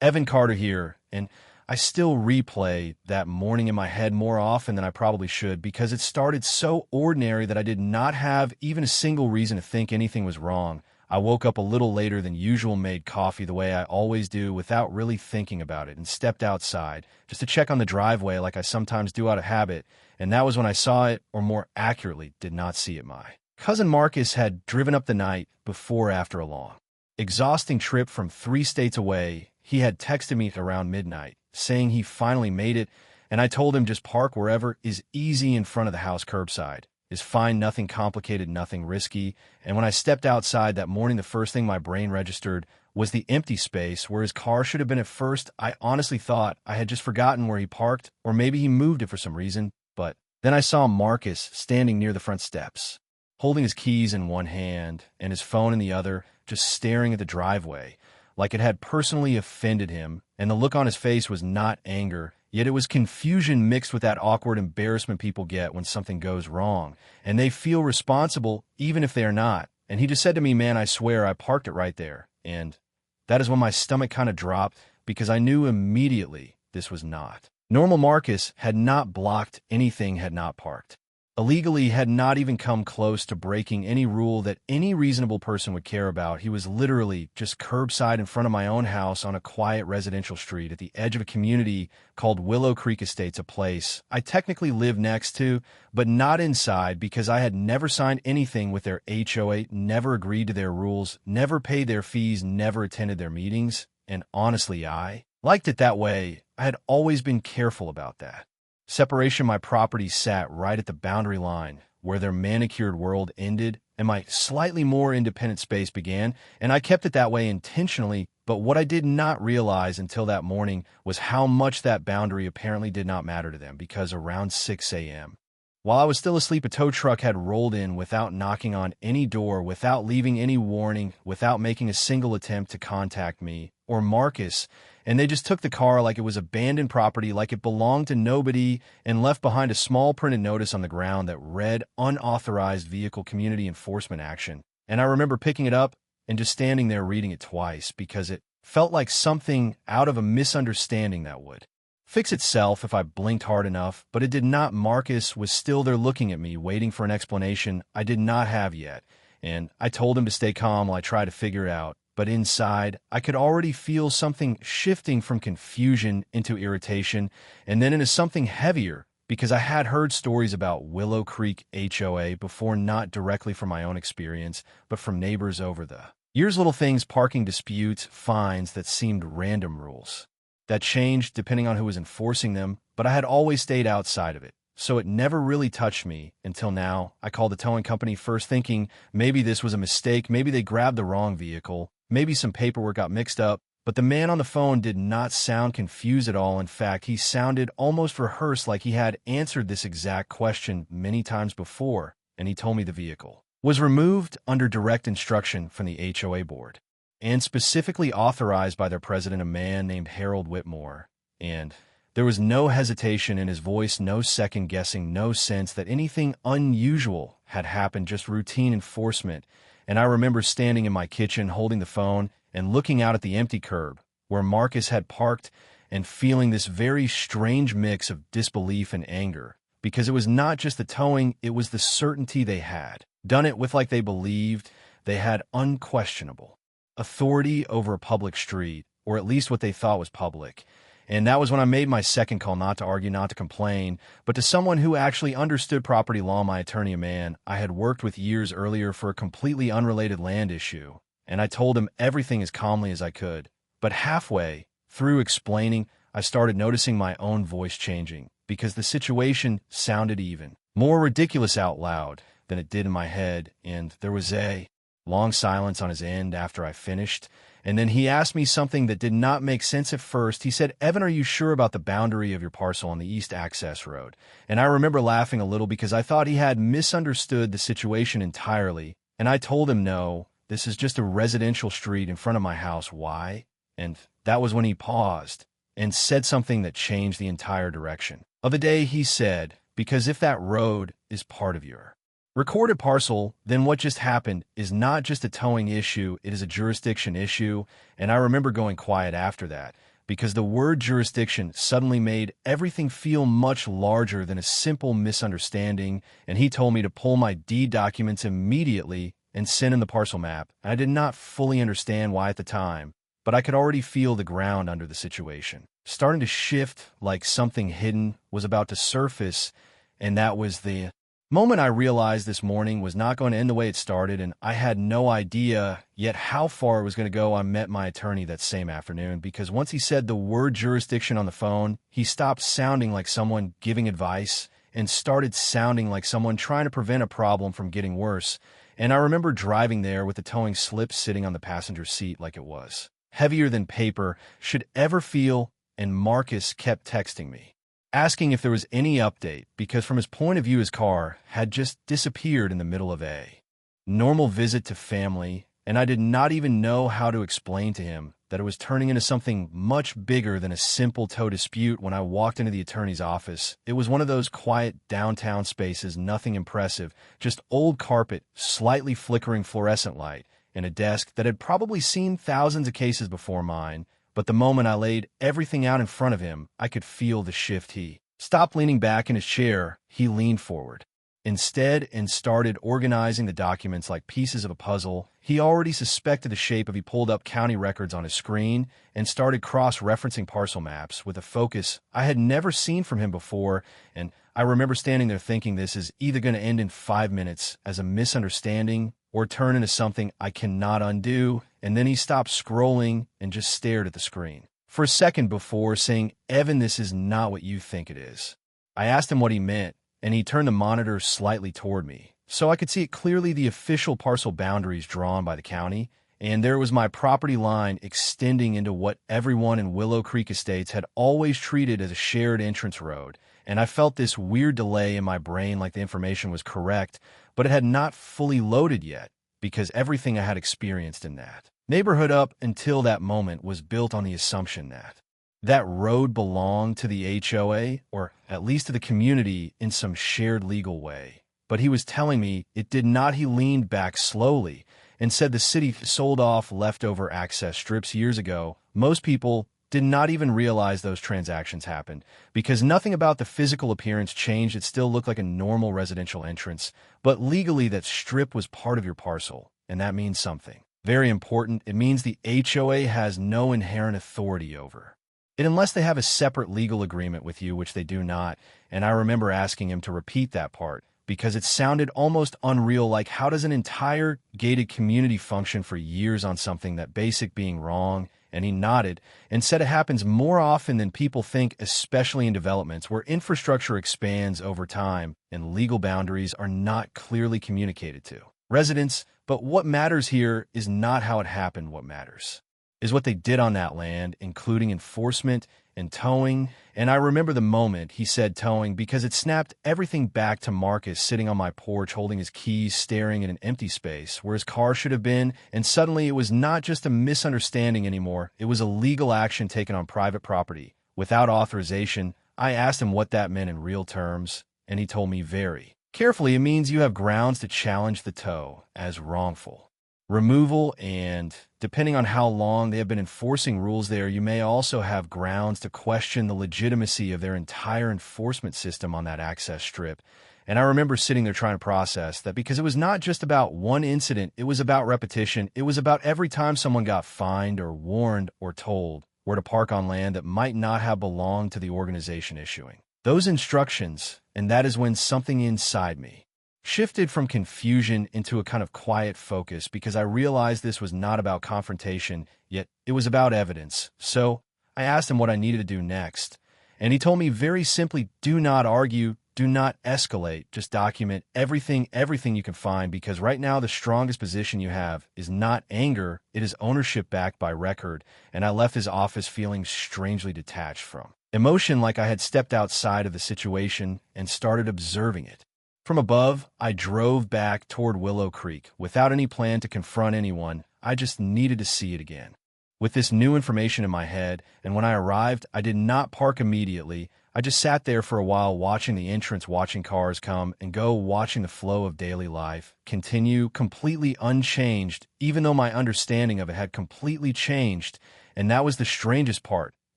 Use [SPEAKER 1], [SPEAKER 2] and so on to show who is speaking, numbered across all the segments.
[SPEAKER 1] Evan Carter here, and I still replay that morning in my head more often than I probably should because it started so ordinary that I did not have even a single reason to think anything was wrong. I woke up a little later than usual, made coffee the way I always do without really thinking about it, and stepped outside just to check on the driveway like I sometimes do out of habit, and that was when I saw it, or more accurately, did not see it. My cousin Marcus had driven up the night before after a long, exhausting trip from 3 states away. He had texted me around midnight, saying he finally made it, and I told him just park wherever is easy in front of the house curbside. Is fine, nothing complicated, nothing risky. And when I stepped outside that morning, the first thing my brain registered was the empty space where his car should have been at first. I honestly thought I had just forgotten where he parked, or maybe he moved it for some reason. But then I saw Marcus standing near the front steps, holding his keys in one hand and his phone in the other, just staring at the driveway, like it had personally offended him, and the look on his face was not anger, yet it was confusion mixed with that awkward embarrassment people get when something goes wrong, and they feel responsible even if they are not. And he just said to me, "Man, I swear I parked it right there." And that is when my stomach kind of dropped, because I knew immediately this was not normal. Marcus had not blocked anything, had not parked illegally, had not even come close to breaking any rule that any reasonable person would care about. He was literally just curbside in front of my own house on a quiet residential street at the edge of a community called Willow Creek Estates, a place I technically live next to, but not inside because I had never signed anything with their HOA, never agreed to their rules, never paid their fees, never attended their meetings. And honestly, I liked it that way. I had always been careful about that. Separation. My property sat right at the boundary line where their manicured world ended and my slightly more independent space began, and I kept it that way intentionally. But what I did not realize until that morning was how much that boundary apparently did not matter to them, because around 6 a.m., while I was still asleep, a tow truck had rolled in without knocking on any door, without leaving any warning, without making a single attempt to contact me or Marcus, and they just took the car like it was abandoned property, like it belonged to nobody, and left behind a small printed notice on the ground that read "Unauthorized Vehicle Community Enforcement Action." And I remember picking it up and just standing there reading it twice, because it felt like something out of a misunderstanding that would fix itself if I blinked hard enough, but it did not. Marcus was still there looking at me, waiting for an explanation I did not have yet, and I told him to stay calm while I tried to figure it out. But inside, I could already feel something shifting from confusion into irritation, and then into something heavier, because I had heard stories about Willow Creek HOA before, not directly from my own experience, but from neighbors over the years. Little things, parking disputes, fines that seemed random, rules that changed depending on who was enforcing them, but I had always stayed outside of it, so it never really touched me until now. I called the towing company first, thinking maybe this was a mistake, maybe they grabbed the wrong vehicle, maybe some paperwork got mixed up, but the man on the phone did not sound confused at all. In fact, he sounded almost rehearsed, like he had answered this exact question many times before, and he told me the vehicle was removed under direct instruction from the HOA board, and specifically authorized by their president, a man named Harold Whitmore. And there was no hesitation in his voice, no second guessing, no sense that anything unusual had happened, just routine enforcement. And I remember standing in my kitchen holding the phone and looking out at the empty curb where Marcus had parked, and feeling this very strange mix of disbelief and anger, because it was not just the towing, it was the certainty they had done it with, like they believed they had unquestionable authority over a public street, or at least what they thought was public. And that was when I made my second call, not to argue, not to complain, but to someone who actually understood property law, my attorney, a man I had worked with years earlier for a completely unrelated land issue. And I told him everything as calmly as I could. But halfway through explaining, I started noticing my own voice changing, because the situation sounded even more ridiculous out loud than it did in my head, and there was a long silence on his end after I finished. And then he asked me something that did not make sense at first. He said, "Evan, are you sure about the boundary of your parcel on the East Access Road?" And I remember laughing a little, because I thought he had misunderstood the situation entirely. And I told him, "No, this is just a residential street in front of my house. Why?" And that was when he paused and said something that changed the entire direction of the day. He said, "Because if that road is part of your Recorded parcel, then what just happened is not just a towing issue, it is a jurisdiction issue, and I remember going quiet after that, because the word jurisdiction suddenly made everything feel much larger than a simple misunderstanding, and he told me to pull my deed documents immediately and send in the parcel map. I did not fully understand why at the time, but I could already feel the ground under the situation starting to shift, like something hidden was about to surface, and that was the moment I realized this morning was not going to end the way it started, and I had no idea yet how far it was going to go. I met my attorney that same afternoon, because once he said the word jurisdiction on the phone, he stopped sounding like someone giving advice and started sounding like someone trying to prevent a problem from getting worse. And I remember driving there with the towing slip sitting on the passenger seat like it was heavier than paper should ever feel, and Marcus kept texting me, asking if there was any update, because from his point of view, his car had just disappeared in the middle of a normal visit to family, and I did not even know how to explain to him that it was turning into something much bigger than a simple tow dispute. When I walked into the attorney's office, it was one of those quiet downtown spaces, nothing impressive, just old carpet, slightly flickering fluorescent light, and a desk that had probably seen thousands of cases before mine. But the moment I laid everything out in front of him, I could feel the shift. He stopped leaning back in his chair. He leaned forward instead and started organizing the documents like pieces of a puzzle. He already suspected the shape of. He pulled up county records on his screen and started cross-referencing parcel maps with a focus I had never seen from him before. And I remember standing there thinking, this is either going to end in 5 minutes as a misunderstanding or turn into something I cannot undo. And then he stopped scrolling and just stared at the screen for a second before saying, "Evan, this is not what you think it is." I asked him what he meant, and he turned the monitor slightly toward me, so I could see it clearly, the official parcel boundaries drawn by the county, and there was my property line extending into what everyone in Willow Creek Estates had always treated as a shared entrance road. And I felt this weird delay in my brain, like the information was correct, but it had not fully loaded yet, because everything I had experienced in that neighborhood up until that moment was built on the assumption that that road belonged to the HOA, or at least to the community in some shared legal way. But he was telling me it did not. He leaned back slowly and said the city sold off leftover access strips years ago. Most people did not even realize those transactions happened, because nothing about the physical appearance changed. It still looked like a normal residential entrance, but legally that strip was part of your parcel, and that means something very important. It means the HOA has no inherent authority over it unless they have a separate legal agreement with you, which they do not. And I remember asking him to repeat that part, because it sounded almost unreal. Like, how does an entire gated community function for years on something that basic being wrong? And he nodded and said it happens more often than people think, especially in developments where infrastructure expands over time and legal boundaries are not clearly communicated to residents. But what matters here is not how it happened. What matters is what they did on that land, including enforcement and towing. And I remember the moment he said towing, because it snapped everything back to Marcus sitting on my porch holding his keys, staring at an empty space where his car should have been. And suddenly it was not just a misunderstanding anymore. It was a legal action taken on private property without authorization. I asked him what that meant in real terms, and he told me very carefully it means you have grounds to challenge the tow as wrongful removal, and depending on how long they have been enforcing rules there, you may also have grounds to question the legitimacy of their entire enforcement system on that access strip. And I remember sitting there trying to process that, because it was not just about one incident, it was about repetition. It was about every time someone got fined or warned or told where to park on land that might not have belonged to the organization issuing those instructions. And that is when something inside me shifted from confusion into a kind of quiet focus, because I realized this was not about confrontation, yet it was about evidence. So I asked him what I needed to do next, and he told me very simply, do not argue, do not escalate, just document everything you can find, because right now the strongest position you have is not anger, it is ownership backed by record. And I left his office feeling strangely detached from emotion, like I had stepped outside of the situation and started observing it from above. I drove back toward Willow Creek without any plan to confront anyone. I just needed to see it again with this new information in my head. And when I arrived, I did not park immediately. I just sat there for a while watching the entrance, watching cars come and go, watching the flow of daily life continue completely unchanged, even though my understanding of it had completely changed. And that was the strangest part,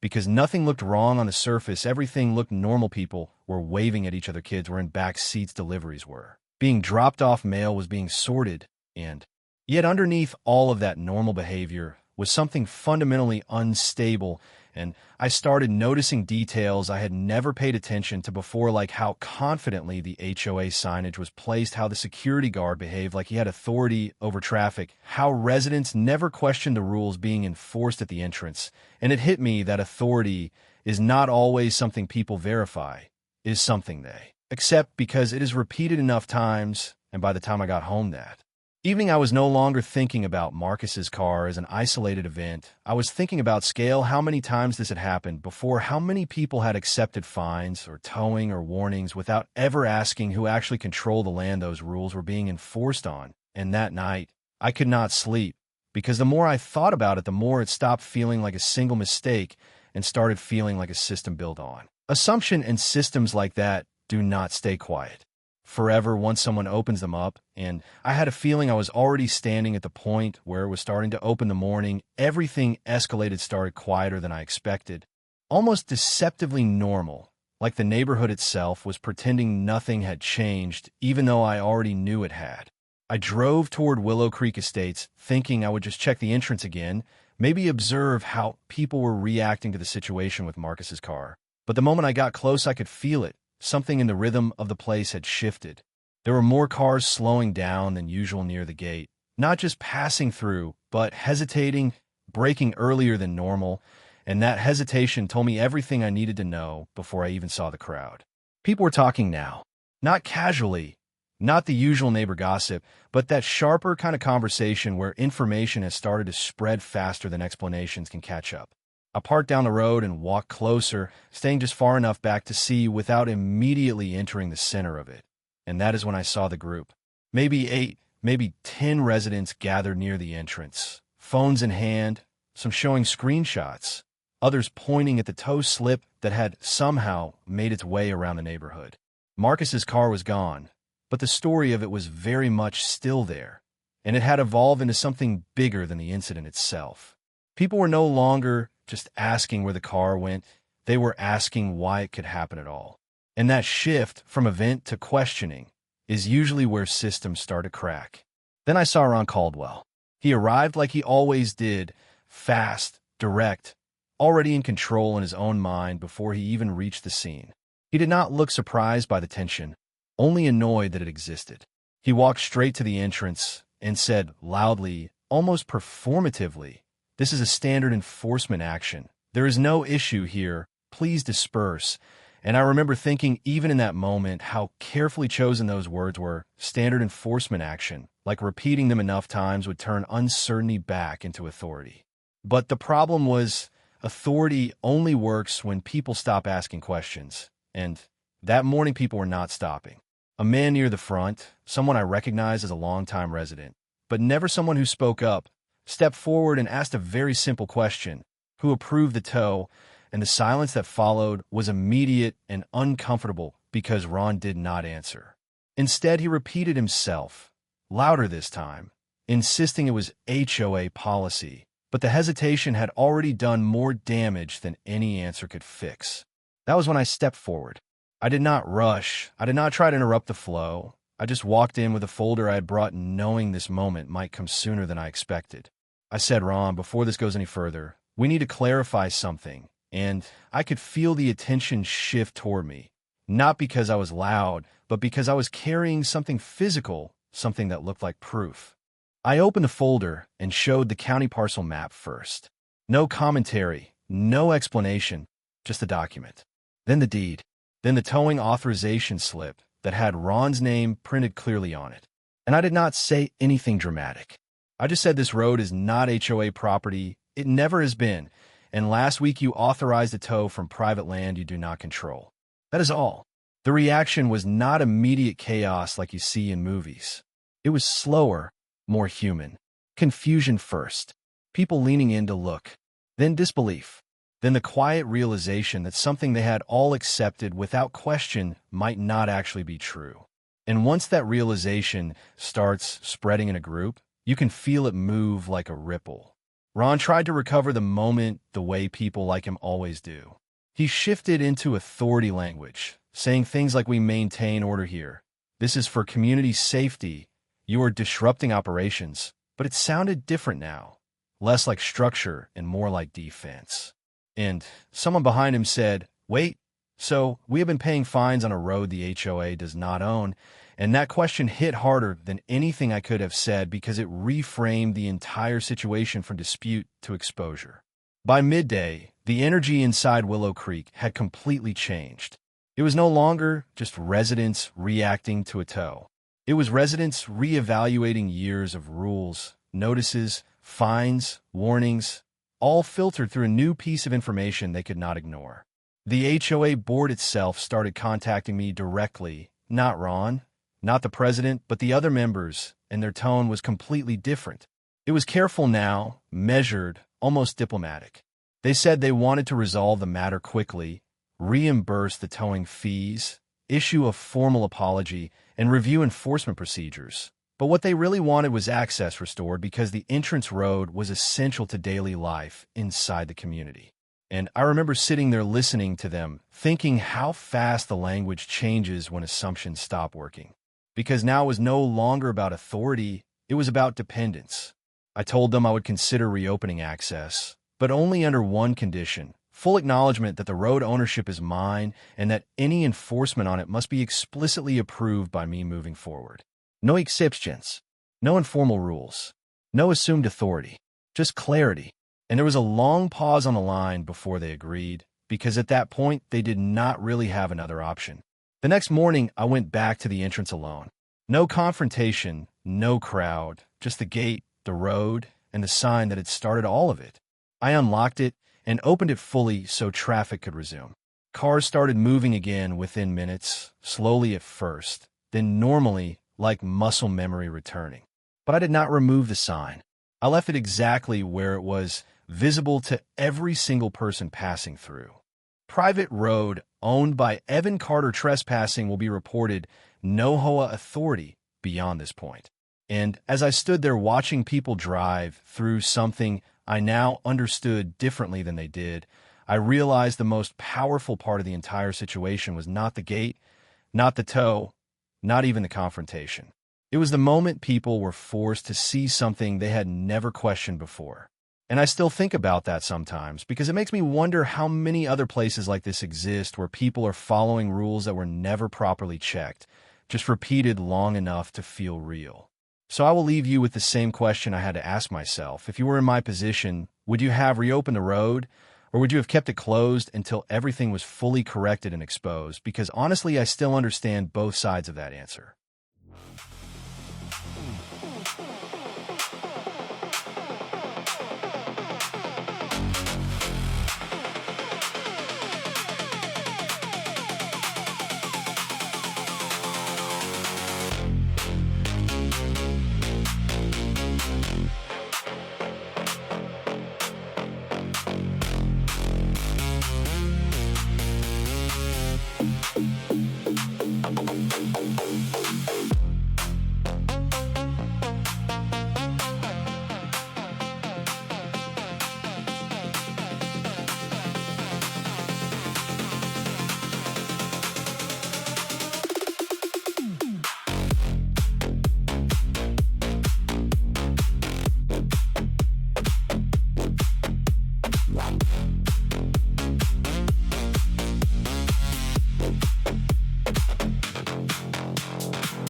[SPEAKER 1] because nothing looked wrong on the surface. Everything looked normal. People were waving at each other. Kids were in back seats. Deliveries were being dropped off. Mail was being sorted. And yet underneath all of that normal behavior was something fundamentally unstable. And I started noticing details I had never paid attention to before, like how confidently the HOA signage was placed, how the security guard behaved like he had authority over traffic, how residents never questioned the rules being enforced at the entrance. And it hit me that authority is not always something people verify, it is something they accept because it is repeated enough times. And by the time I got home that evening, I was no longer thinking about Marcus's car as an isolated event. I was thinking about scale, how many times this had happened before, how many people had accepted fines or towing or warnings without ever asking who actually controlled the land those rules were being enforced on. And that night, I could not sleep, because the more I thought about it, the more it stopped feeling like a single mistake and started feeling like a system built on assumption. And systems like that do not stay quiet forever once someone opens them up. And I had a feeling I was already standing at the point where it was starting to open the morning. Everything escalated, started quieter than I expected, almost deceptively normal, like the neighborhood itself was pretending nothing had changed, even though I already knew it had. I drove toward Willow Creek Estates, thinking I would just check the entrance again, maybe observe how people were reacting to the situation with Marcus's car. But the moment I got close, I could feel it. Something in the rhythm of the place had shifted. There were more cars slowing down than usual near the gate, not just passing through, but hesitating, braking earlier than normal, and that hesitation told me everything I needed to know before I even saw the crowd. People were talking now, not casually, not the usual neighbor gossip, but that sharper kind of conversation where information has started to spread faster than explanations can catch up. I parked down the road and walked closer, staying just far enough back to see without immediately entering the center of it. And that is when I saw the group. Maybe 8, maybe 10 residents gathered near the entrance, phones in hand, some showing screenshots, others pointing at the tow slip that had somehow made its way around the neighborhood. Marcus's car was gone, but the story of it was very much still there, and it had evolved into something bigger than the incident itself. People were no longer just asking where the car went, they were asking why it could happen at all. And that shift from event to questioning is usually where systems start to crack. Then I saw Ron Caldwell. He arrived like he always did, fast, direct, already in control in his own mind before he even reached the scene. He did not look surprised by the tension, only annoyed that it existed. He walked straight to the entrance and said loudly, almost performatively, "This is a standard enforcement action. There is no issue here. Please disperse." And I remember thinking, even in that moment, how carefully chosen those words were. Standard enforcement action, like repeating them enough times would turn uncertainty back into authority. But the problem was, authority only works when people stop asking questions. And that morning, people were not stopping. A man near the front, someone I recognized as a longtime resident, but never someone who spoke up, stepped forward and asked a very simple question: who approved the tow? And the silence that followed was immediate and uncomfortable because Ron did not answer. Instead, he repeated himself, louder this time, insisting it was HOA policy. But the hesitation had already done more damage than any answer could fix. That was when I stepped forward. I did not rush. I did not try to interrupt the flow. I just walked in with a folder I had brought, knowing this moment might come sooner than I expected. I said, "Ron, before this goes any further, we need to clarify something." And I could feel the attention shift toward me, not because I was loud, but because I was carrying something physical, something that looked like proof. I opened the folder and showed the county parcel map first. No commentary, no explanation, just the document. Then the deed. Then the towing authorization slip that had Ron's name printed clearly on it. And I did not say anything dramatic. I just said, "This road is not HOA property. It never has been. And last week you authorized a tow from private land you do not control." That is all. The reaction was not immediate chaos like you see in movies. It was slower, more human. Confusion first. People leaning in to look. Then disbelief. Then the quiet realization that something they had all accepted without question might not actually be true. And once that realization starts spreading in a group, you can feel it move like a ripple. Ron tried to recover the moment the way people like him always do. He shifted into authority language, saying things like, "We maintain order here. This is for community safety. You are disrupting operations." But it sounded different now, less like structure and more like defense. And someone behind him said, "Wait, so we have been paying fines on a road the HOA does not own?" And that question hit harder than anything I could have said because it reframed the entire situation from dispute to exposure. By midday, the energy inside Willow Creek had completely changed. It was no longer just residents reacting to a tow. It was residents reevaluating years of rules, notices, fines, warnings, all filtered through a new piece of information they could not ignore. The HOA board itself started contacting me directly, not Ron, not the president, but the other members, and their tone was completely different. It was careful now, measured, almost diplomatic. They said they wanted to resolve the matter quickly, reimburse the towing fees, issue a formal apology, and review enforcement procedures. But what they really wanted was access restored because the entrance road was essential to daily life inside the community. And I remember sitting there listening to them, thinking how fast the language changes when assumptions stop working. Because now it was no longer about authority, it was about dependence. I told them I would consider reopening access, but only under one condition: full acknowledgement that the road ownership is mine and that any enforcement on it must be explicitly approved by me moving forward. No exceptions, no informal rules, no assumed authority, just clarity. And there was a long pause on the line before they agreed, because at that point, they did not really have another option. The next morning, I went back to the entrance alone. No confrontation, no crowd, just the gate, the road, and the sign that had started all of it. I unlocked it and opened it fully so traffic could resume. Cars started moving again within minutes, slowly at first, then normally, like muscle memory returning. But I did not remove the sign. I left it exactly where it was, visible to every single person passing through. Private road owned by Evan Carter trespassing will be reported, no HOA authority beyond this point. And as I stood there watching people drive through something I now understood differently than they did, I realized the most powerful part of the entire situation was not the gate, not the tow, not even the confrontation. It was the moment people were forced to see something they had never questioned before. And I still think about that sometimes because it makes me wonder how many other places like this exist where people are following rules that were never properly checked, just repeated long enough to feel real. So I will leave you with the same question I had to ask myself. If you were in my position, would you have reopened the road, or would you have kept it closed until everything was fully corrected and exposed? Because honestly, I still understand both sides of that answer.